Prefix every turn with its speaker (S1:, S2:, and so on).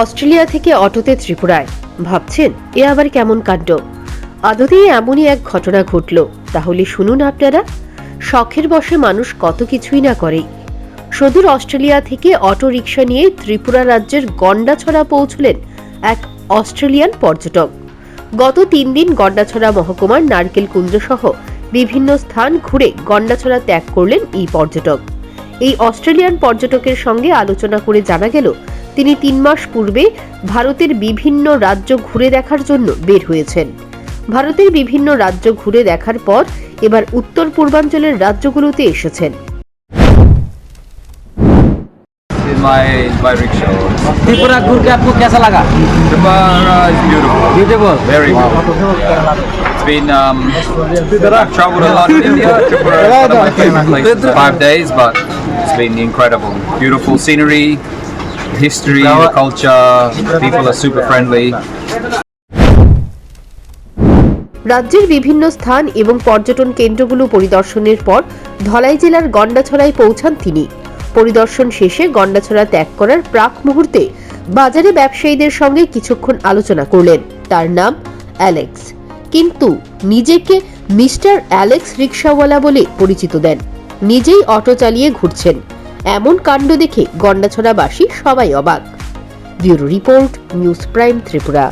S1: Australia থেকে অটোতে ত্রিপুরায়, ভাবছেন এ আবার কেমন কাণ্ড? আদতেই এমনই এক ঘটনা ঘটল, তাহলে শুনুন আপনারা। শখের বশে মানুষ কত কিছুই না করে। সুদূর অস্ট্রেলিয়া থেকে অটো রিকশা নিয়ে ত্রিপুরা রাজ্যের গন্ডাছড়া পৌঁছলেন এক অস্ট্রেলিয়ান পর্যটক। গত 3 দিন গন্ডাছড়া মহকুমার নারকেল কুন্দ্র সহ বিভিন্ন স্থান ঘুরে গন্ডাছড়া ত্যাগ করলেন এই পর্যটক। এই অস্ট্রেলিয়ান পর্যটকের সঙ্গে আলোচনা করে জানা গেল, তিনি 3 মাস পূর্বে ভারতের বিভিন্ন রাজ্য ঘুরে দেখার জন্য বের হয়েছেন। ভারতের বিভিন্ন রাজ্য ঘুরে দেখার পর এবার উত্তর পূর্বাঞ্চলের রাজ্যগুলোতে এসেছেন।
S2: My rickshaw.
S3: त्रिपुरा घूर के आपको कैसा लगा?
S2: Tripura is beautiful.
S3: Beautiful,
S2: Very beautiful. It's been I've traveled a lot in India. Tripura is one of my favorite places. 5 days, but it's been incredible. Beautiful scenery, history, the culture. People are super friendly.
S1: রাজ্যের বিভিন্ন স্থান এবং পর্যটন কেন্দ্রগুলো পরিদর্শনের পর ধলাই জেলার গন্ডাছড়ায় পৌঁছান তিনি। পরিদর্শন শেষে গন্ডাছড়া ত্যাগ করার প্রাক মুহূর্তে বাজারে ব্যবসায়ীদের সঙ্গে কিছুক্ষণ আলোচনা করলেন। তার নাম অ্যালেক্স, কিন্তু নিজেকে মিস্টার অ্যালেক্স রিকশাওয়ালা বলে পরিচিত দেন। নিজেই অটো চালিয়ে ঘুরছেন। এমন কাণ্ড দেখে গন্ডাছড়াবাসী সবাই অবাক। Bureau report, news prime Tripura.